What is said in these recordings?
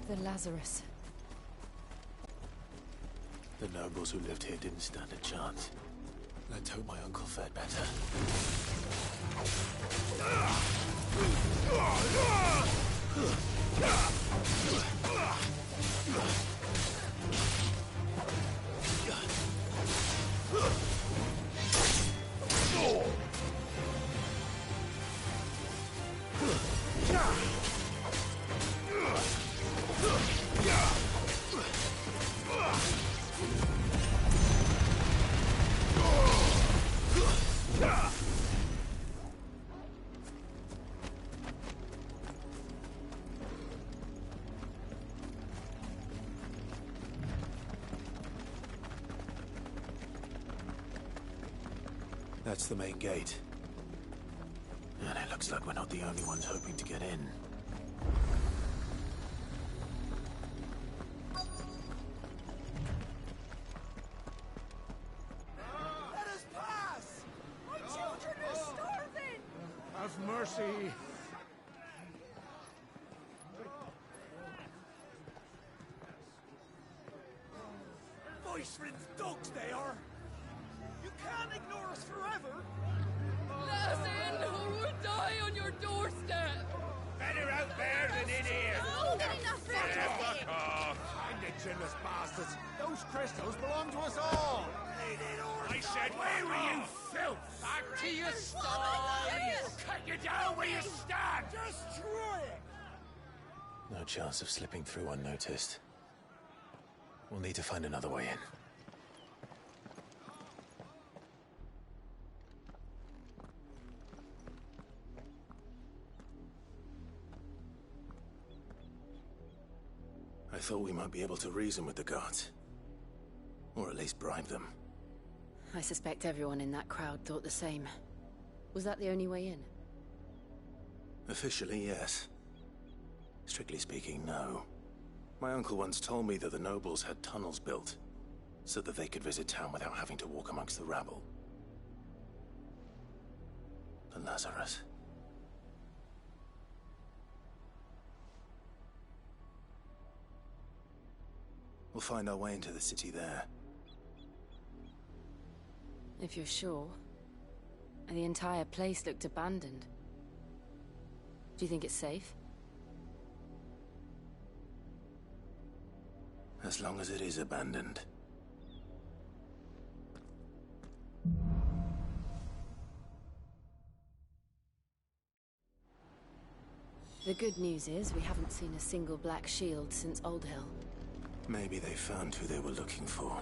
The Lazarus. The nobles who lived here didn't stand a chance. Let's hope my uncle fared better. That's the main gate. And it looks like we're not the only ones hoping to get in. Let us pass! My children are starving! Have mercy! Voiceless dogs they are! You can't ignore us forever! Let us in, or we'll die on your doorstep! Better out there than in here! Fuck off! Find the chinless bastards! Those crystals belong to us all! I said, where were you, filth? Back to your sties! Cut you down where you stand! Destroy it! No chance of slipping through unnoticed. We'll need to find another way in. I thought we might be able to reason with the guards. Or at least bribe them. I suspect everyone in that crowd thought the same. Was that the only way in? Officially, yes. Strictly speaking, no. My uncle once told me that the nobles had tunnels built, so that they could visit town without having to walk amongst the rabble. The Lazarus. We'll find our way into the city there. If you're sure. The entire place looked abandoned. Do you think it's safe? As long as it is abandoned. The good news is we haven't seen a single black shield since Old Hill. Maybe they found who they were looking for.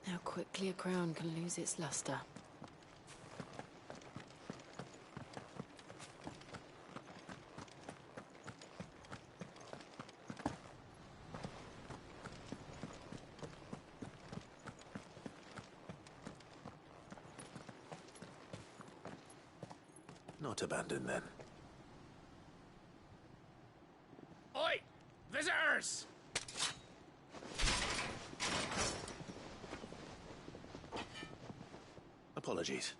How quickly a crown can lose its luster. Not abandoned, then. Oi! Visitors! Apologies.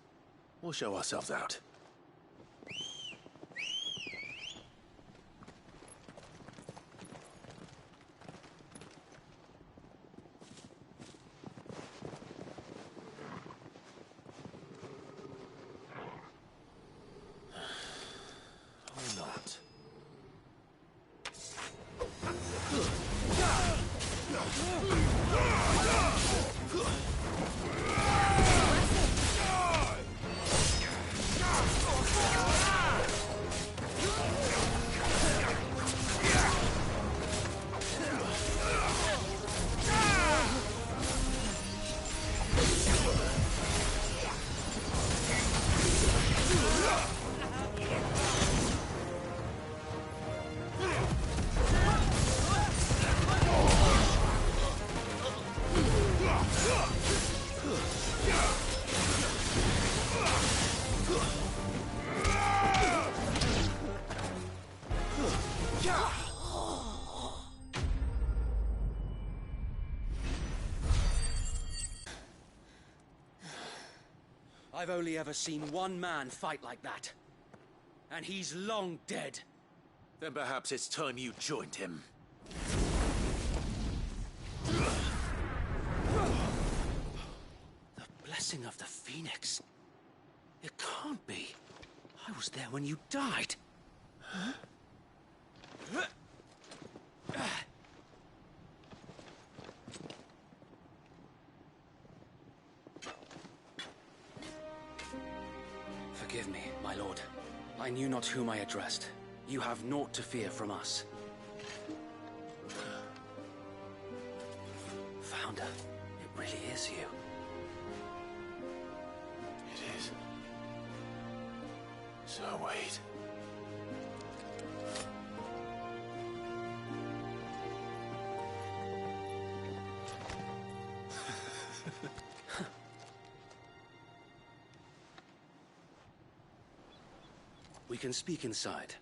We'll show ourselves out. Or not. I've only ever seen one man fight like that. And he's long dead. Then perhaps it's time you joined him. The blessing of the Phoenix. It can't be. I was there when you died. Huh? Forgive me, my lord. I knew not whom I addressed. You have naught to fear from us. Founder, it really is you. It is. So wait. We can speak inside.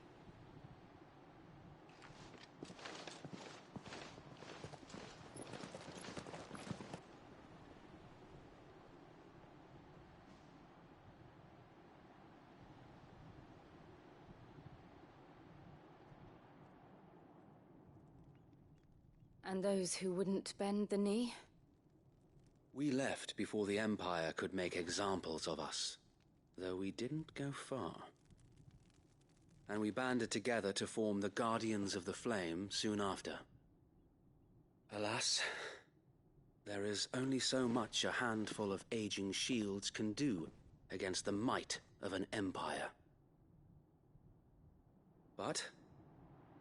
And those who wouldn't bend the knee? We left before the Empire could make examples of us, though we didn't go far. And we banded together to form the Guardians of the Flame soon after. Alas, there is only so much a handful of aging shields can do against the might of an empire. But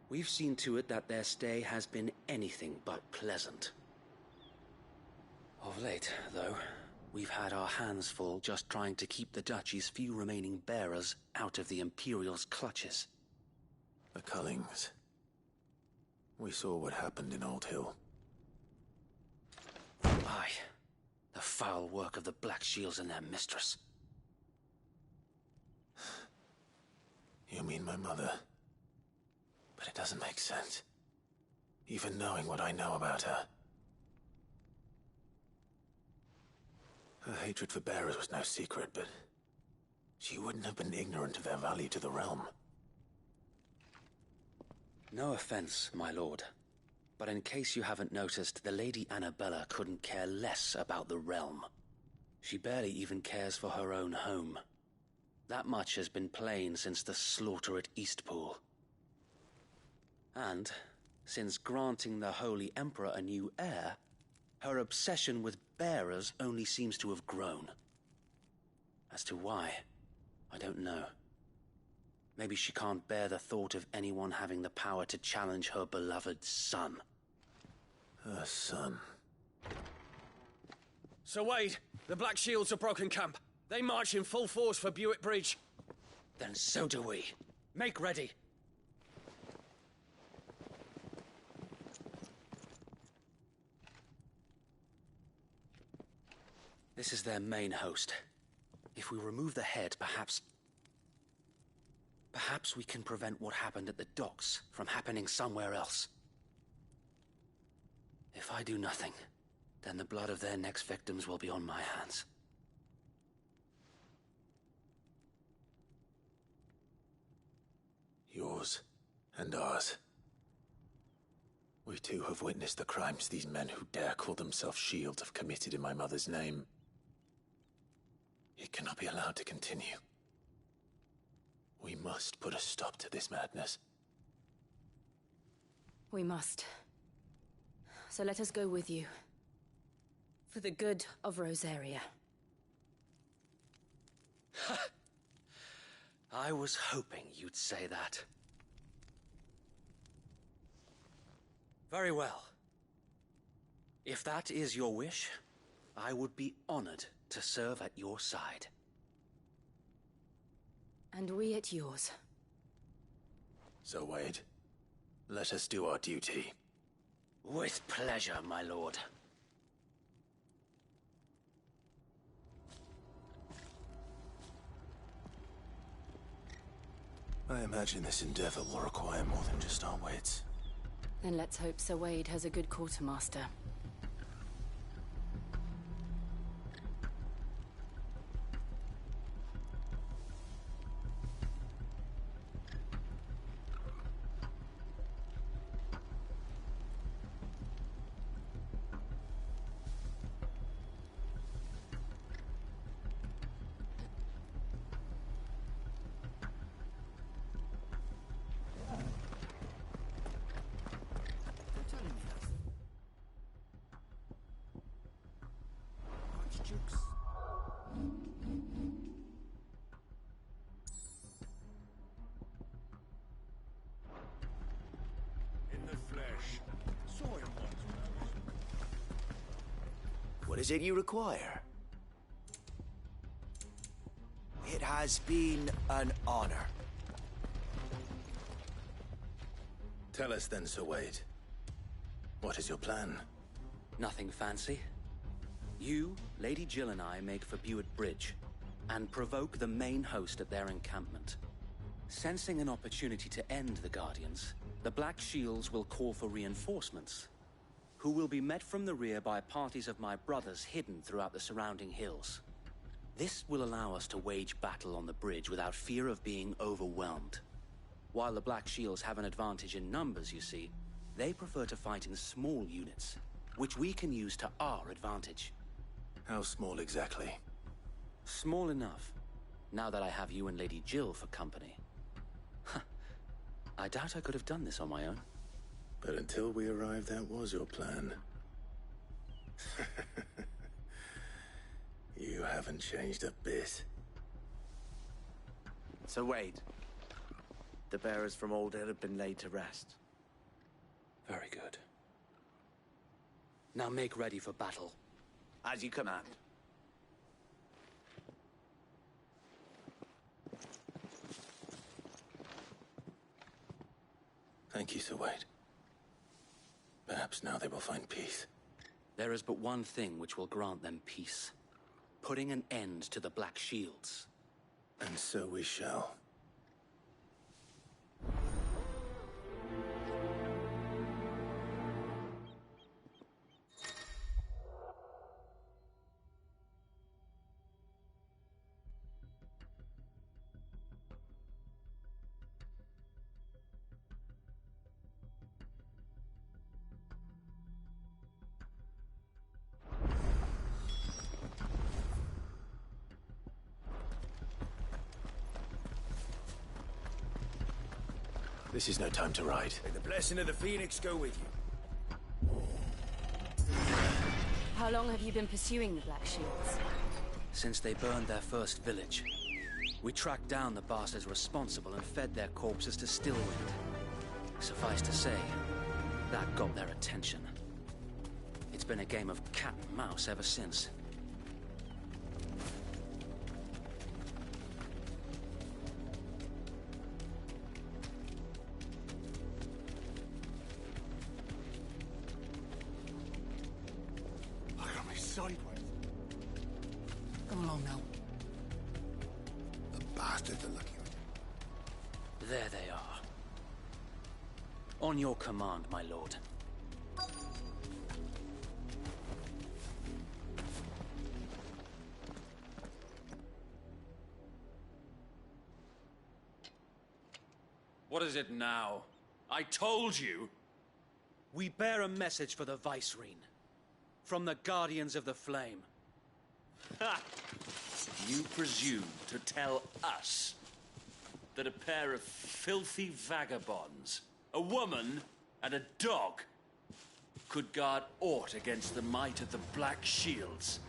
we've seen to it that their stay has been anything but pleasant. Of late, though, we've had our hands full just trying to keep the Duchy's few remaining bearers out of the Imperial's clutches. The Cullings. We saw what happened in Old Hill. Aye. The foul work of the Black Shields and their mistress. You mean my mother? But it doesn't make sense. Even knowing what I know about her. Her hatred for bearers was no secret, but she wouldn't have been ignorant of their value to the realm. No offense, my lord, but in case you haven't noticed, the Lady Annabella couldn't care less about the realm. She barely even cares for her own home. That much has been plain since the slaughter at Eastpool. And, since granting the Holy Emperor a new heir, her obsession with bearers only seems to have grown. As to why, I don't know. Maybe she can't bear the thought of anyone having the power to challenge her beloved son. Her son? Sir Wade, the Black Shields have broken camp. They march in full force for Buick Bridge. Then so do we. Make ready. This is their main host. If we remove the head, perhaps we can prevent what happened at the docks from happening somewhere else. If I do nothing, then the blood of their next victims will be on my hands. Yours and ours. We too have witnessed the crimes these men who dare call themselves shields have committed in my mother's name. It cannot be allowed to continue. We must put a stop to this madness. We must. So let us go with you. For the good of Rosaria. I was hoping you'd say that. Very well. If that is your wish, I would be honored to serve at your side. And we at yours. So, Wade, let us do our duty. With pleasure, my lord. I imagine this endeavor will require more than just our wits. Then let's hope Sir Wade has a good quartermaster. What is it you require? It has been an honor. Tell us then, Sir Wade. What is your plan? Nothing fancy. You, Lady Jill and I make for Buett Bridge, and provoke the main host at their encampment. Sensing an opportunity to end the Guardians, the Black Shields will call for reinforcements, who will be met from the rear by parties of my brothers hidden throughout the surrounding hills. This will allow us to wage battle on the bridge without fear of being overwhelmed. While the Black Shields have an advantage in numbers, you see, they prefer to fight in small units, which we can use to our advantage. How small exactly? Small enough, now that I have you and Lady Jill for company. I doubt I could have done this on my own. But until we arrived, that was your plan. You haven't changed a bit. So Wade, the bearers from Old Hill have been laid to rest. Very good. Now make ready for battle. As you command. Thank you, Sir Wade. Perhaps now they will find peace. There is but one thing which will grant them peace. Putting an end to the Black Shields. And so we shall. This is no time to ride. May the blessing of the Phoenix go with you. How long have you been pursuing the Black Shields? Since they burned their first village. We tracked down the bastards responsible and fed their corpses to Stillwind. Suffice to say, that got their attention. It's been a game of cat and mouse ever since. Sideways. Come along now. The bastards are looking at you. There they are. On your command, my lord. What is it now? I told you! We bear a message for the Vicereine. From the Guardians of the Flame. Ha! You presume to tell us that a pair of filthy vagabonds, a woman and a dog, could guard aught against the might of the Black Shields?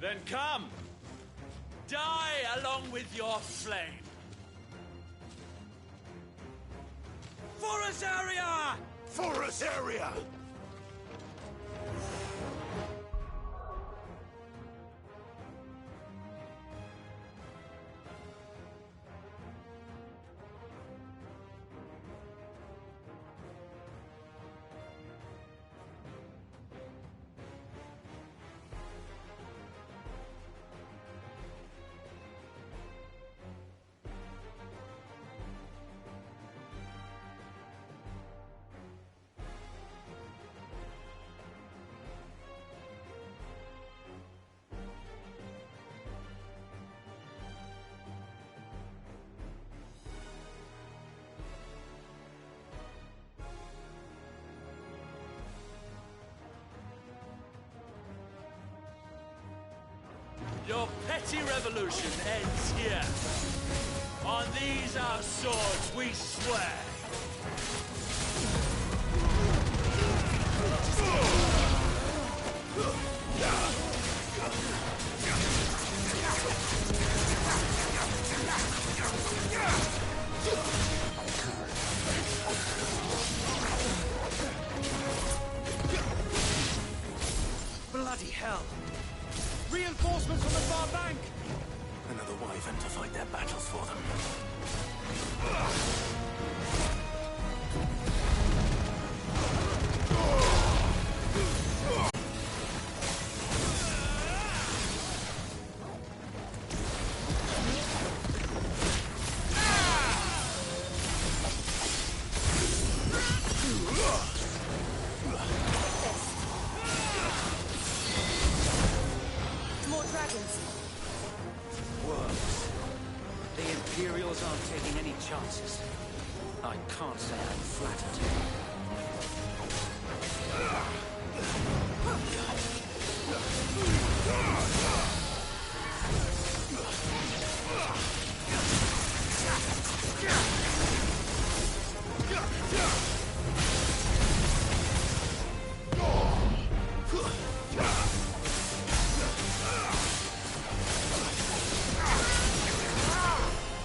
Then come! Die along with your flame! For us area! For us area! Your petty revolution ends here. On these our swords we swear. Bloody hell! Reinforcements from the far bank! Another wyvern to fight their battles for them. More dragons. Worms. The Imperials aren't taking any chances. I can't say I'm flattered.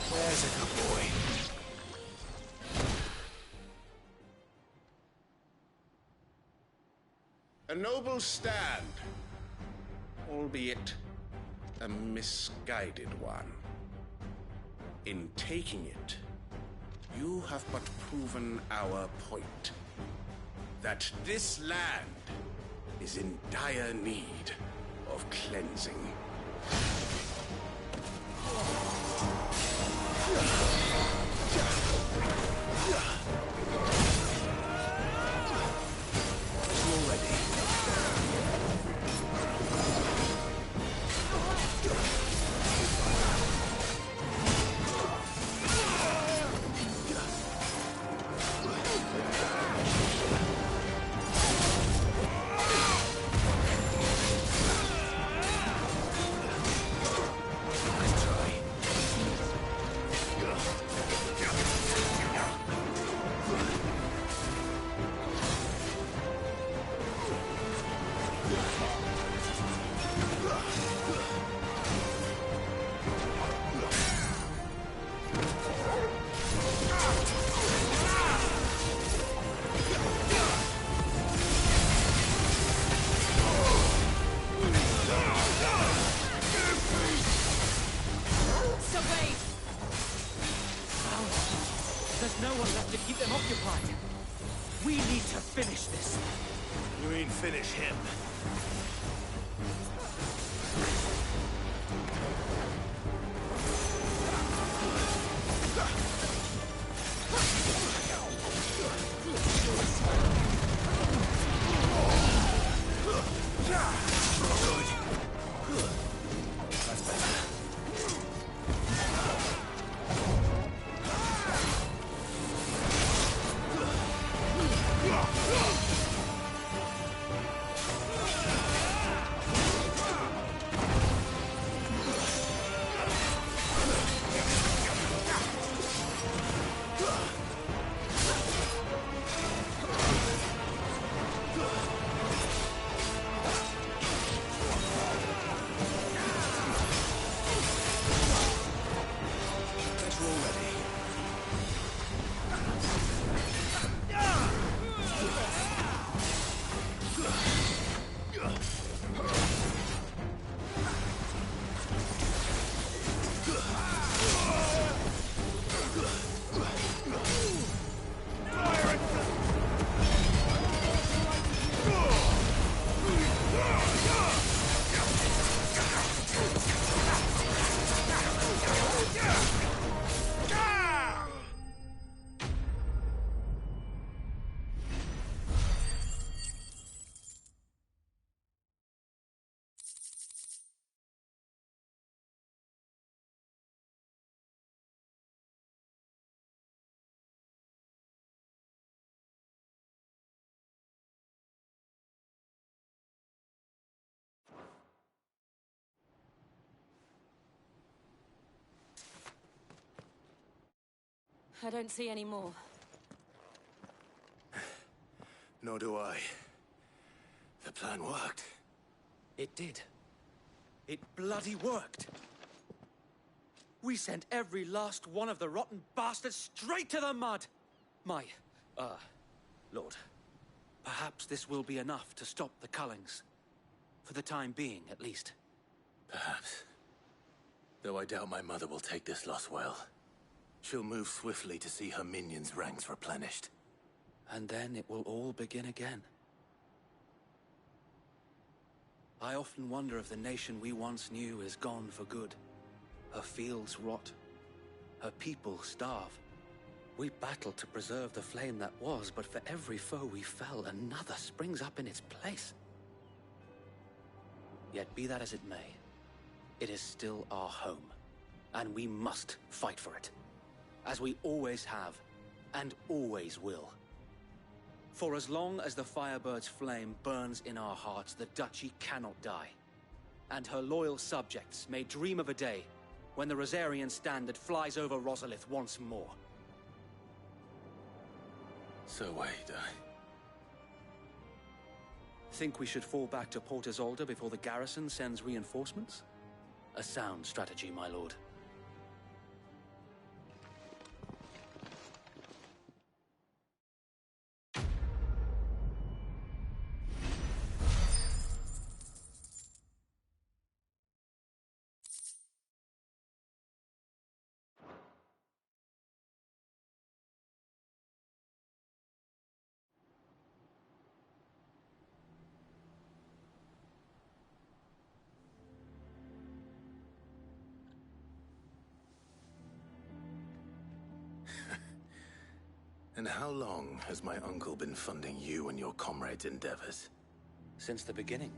There's a good boy. A noble stand, albeit a misguided one. In taking it, you have but proven our point. That this land is in dire need of cleansing. There's no one left to keep them occupied. We need to finish this. You mean finish him? That's better. I don't see any more. Nor do I. The plan worked. It did. It bloody worked. We sent every last one of the rotten bastards straight to the mud! Lord, perhaps this will be enough to stop the Cullings. For the time being, at least. Perhaps. Though I doubt my mother will take this loss well. She'll move swiftly to see her minions' ranks replenished. And then it will all begin again. I often wonder if the nation we once knew is gone for good. Her fields rot. Her people starve. We battled to preserve the flame that was, but for every foe we fell, another springs up in its place. Yet be that as it may, it is still our home, and we must fight for it, as we always have, and always will. For as long as the Firebird's flame burns in our hearts, the Duchy cannot die, and her loyal subjects may dream of a day when the Rosarian standard flies over Rosalith once more. So wait, Think we should fall back to Port Isolde before the garrison sends reinforcements? A sound strategy, my lord. And how long has my uncle been funding you and your comrades' endeavors? Since the beginning.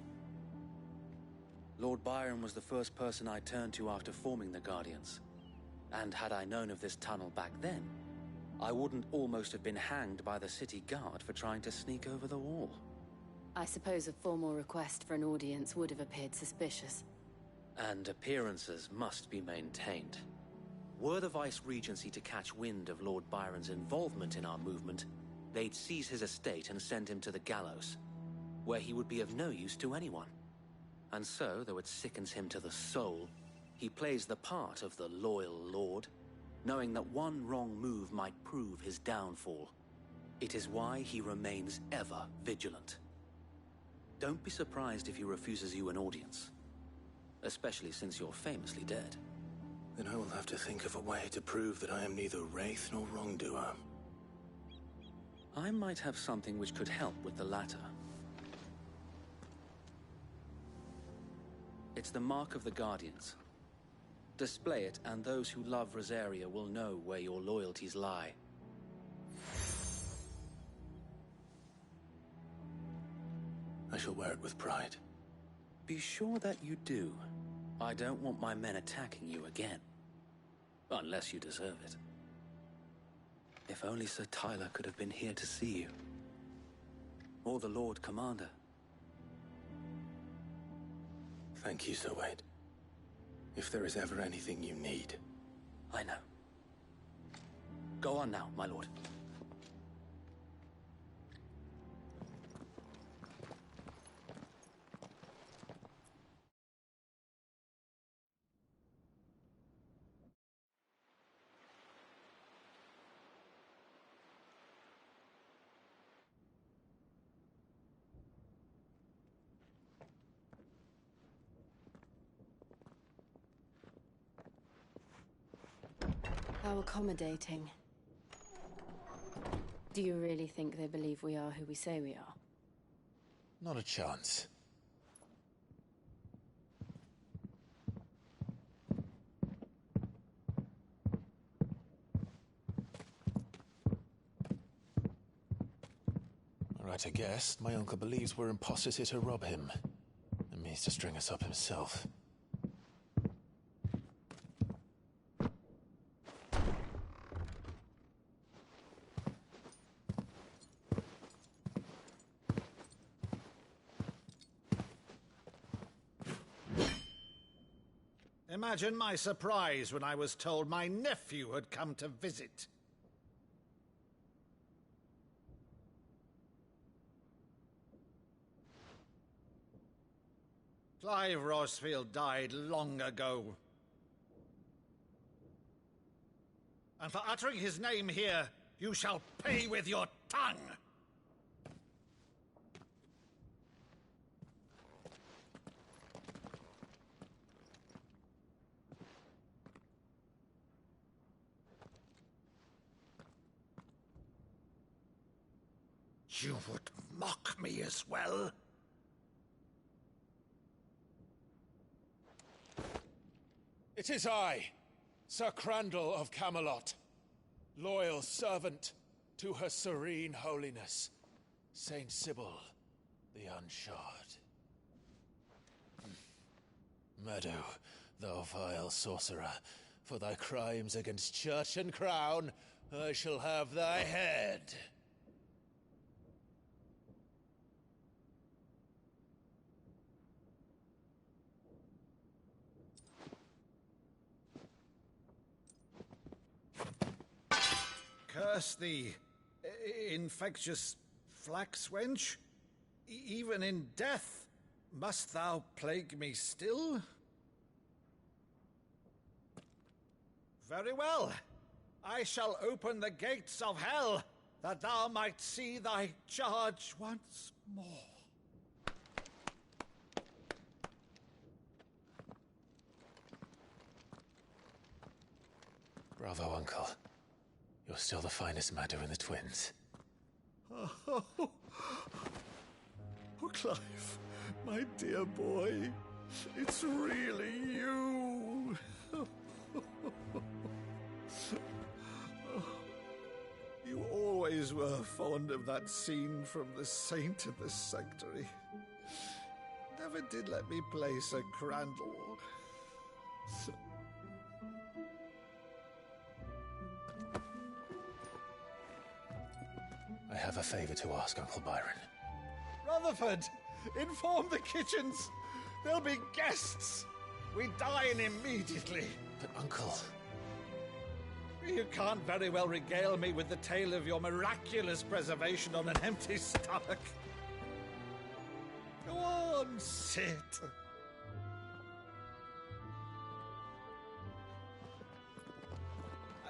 Lord Byron was the first person I turned to after forming the Guardians. And had I known of this tunnel back then, I wouldn't almost have been hanged by the city guard for trying to sneak over the wall. I suppose a formal request for an audience would have appeared suspicious. And appearances must be maintained. Were the Vice-Regency to catch wind of Lord Byron's involvement in our movement, they'd seize his estate and send him to the gallows, where he would be of no use to anyone. And so, though it sickens him to the soul, he plays the part of the loyal lord, knowing that one wrong move might prove his downfall. It is why he remains ever vigilant. Don't be surprised if he refuses you an audience, especially since you're famously dead. Then I will have to think of a way to prove that I am neither wraith nor wrongdoer. I might have something which could help with the latter. It's the mark of the Guardians. Display it, and those who love Rosaria will know where your loyalties lie. I shall wear it with pride. Be sure that you do. I don't want my men attacking you again. Unless you deserve it. If only Sir Tyler could have been here to see you. Or the Lord Commander. Thank you, Sir Wade. If there is ever anything you need. I know. Go on now, my lord. How accommodating. Do you really think they believe we are who we say we are? Not a chance. Right, I guess. My uncle believes we're imposters here to rob him. And means to string us up himself. Imagine my surprise when I was told my nephew had come to visit. Clive Rosfield died long ago. And for uttering his name here, you shall pay with your tongue! You would mock me as well? It is I, Sir Crandall of Camelot, loyal servant to Her Serene Holiness, Saint Sybil the Unshod. Meadow, thou vile sorcerer, for thy crimes against church and crown, I shall have thy head. Curse thee, infectious flax wench. Even in death, must thou plague me still? Very well. I shall open the gates of hell, that thou might see thy charge once more. Bravo, Uncle. You're still the finest Meadow in the twins. Oh, Clive, my dear boy, it's really you. You always were fond of that scene from The Saint in the Sanctuary. Never did let me play Sir Crandall. I have a favor to ask, Uncle Byron. Rutherford, inform the kitchens. There'll be guests. We dine immediately. But, Uncle... You can't very well regale me with the tale of your miraculous preservation on an empty stomach. Go on, sit.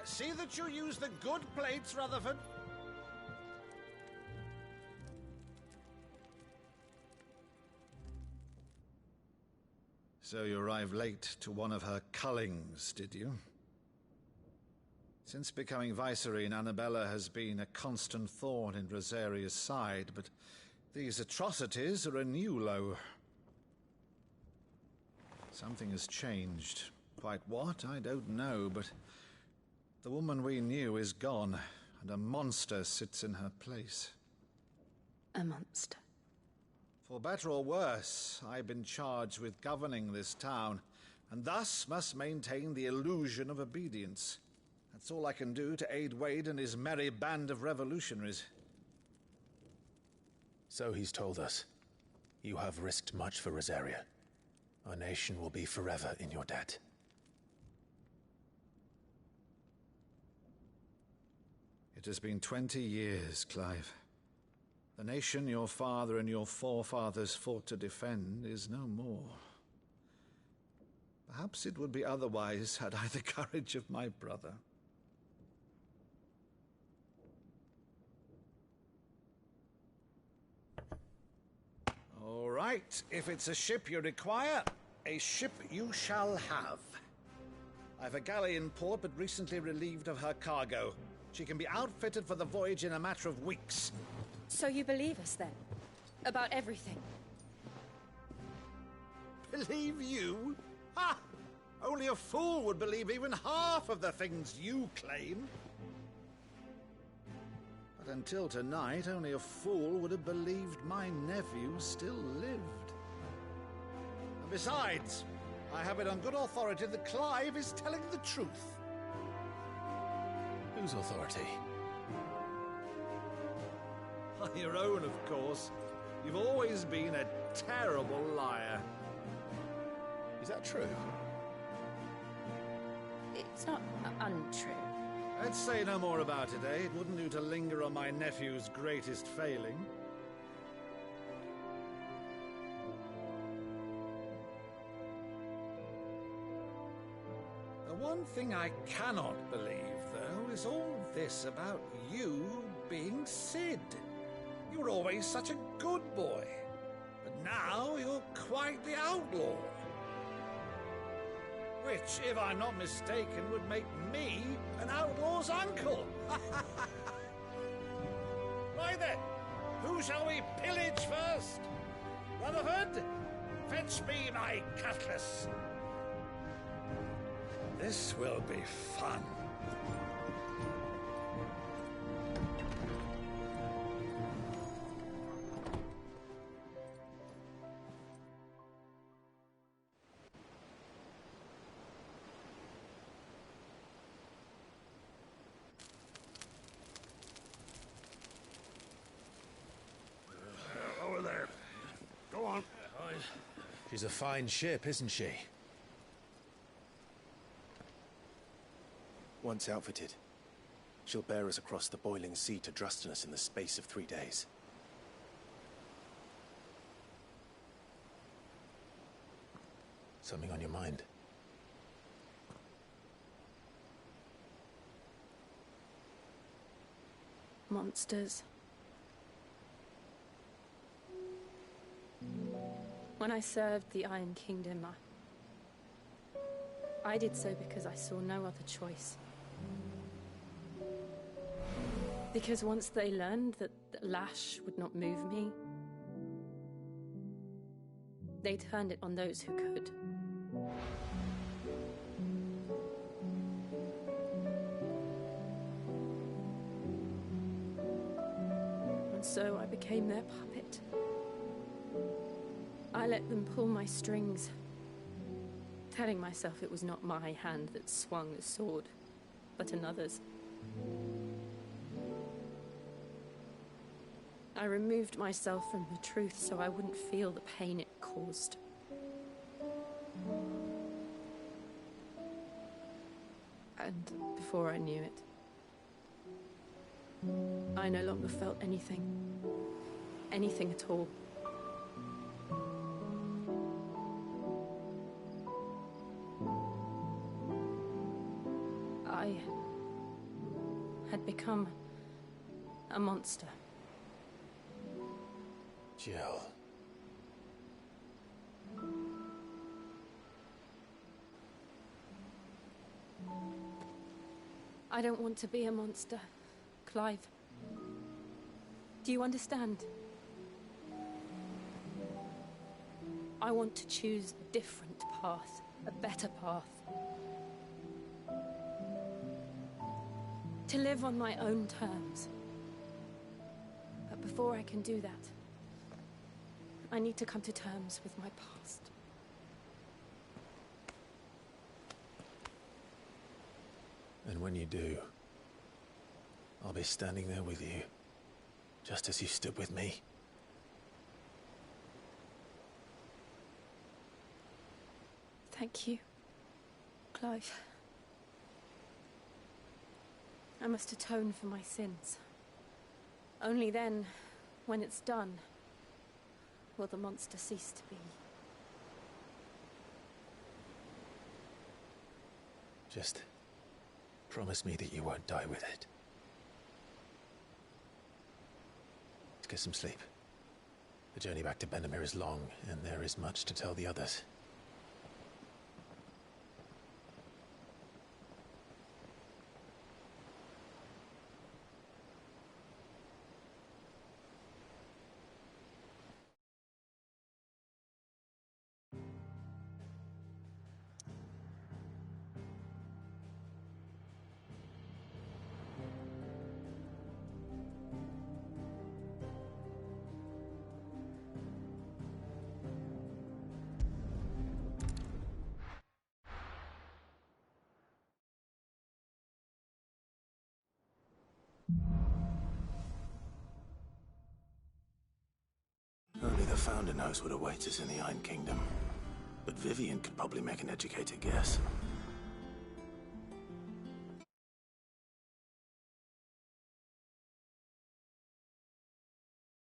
See that you use the good plates, Rutherford. So you arrived late to one of her cullings, did you? Since becoming Vicereine, Annabella has been a constant thorn in Rosaria's side, but these atrocities are a new low. Something has changed. Quite what, I don't know, but the woman we knew is gone, and a monster sits in her place. A monster? For better or worse, I've been charged with governing this town, and thus must maintain the illusion of obedience. That's all I can do to aid Wade and his merry band of revolutionaries. So he's told us. You have risked much for Rosaria. Our nation will be forever in your debt. It has been 20 years, Clive. The nation your father and your forefathers fought to defend is no more. Perhaps it would be otherwise had I the courage of my brother. All right, if it's a ship you require, a ship you shall have. I've a galley in port, but recently relieved of her cargo. She can be outfitted for the voyage in a matter of weeks. So you believe us, then? About everything? Believe you? Ha! Only a fool would believe even half of the things you claim. But until tonight, only a fool would have believed my nephew still lived. And besides, I have it on good authority that Clive is telling the truth. Whose authority? On your own, of course. You've always been a terrible liar. Is that true? It's not untrue. Let's say no more about it, eh? It wouldn't do to linger on my nephew's greatest failing. one thing I cannot believe, though, is all this about you being Sid. You were always such a good boy, but now you're quite the outlaw. Which, if I'm not mistaken, would make me an outlaw's uncle. Right then, who shall we pillage first? Rutherford, fetch me my cutlass. This will be fun. Over there. Go on. She's a fine ship, isn't she? Once outfitted, she'll bear us across the boiling sea to Drustinus in the space of 3 days. Something on your mind? Monsters. When I served the Iron Kingdom, I did so because I saw no other choice. Because once they learned that the lash would not move me, they turned it on those who could. And so I became their puppet. I let them pull my strings, telling myself it was not my hand that swung the sword, but another's. I removed myself from the truth so I wouldn't feel the pain it caused. And before I knew it, I no longer felt anything. Anything at all. I had become a monster. Jill. I don't want to be a monster, Clive. Do you understand? I want to choose a different path, a better path. To live on my own terms. But before I can do that, I need to come to terms with my past. And when you do, I'll be standing there with you, just as you stood with me. Thank you, Clive. I must atone for my sins. Only then, when it's done, will the monster cease to be. Just promise me that you won't die with it. Let's get some sleep. The journey back to Benamir is long, and there is much to tell the others. Only the Founder knows what awaits us in the Iron Kingdom. But Vivian could probably make an educated guess.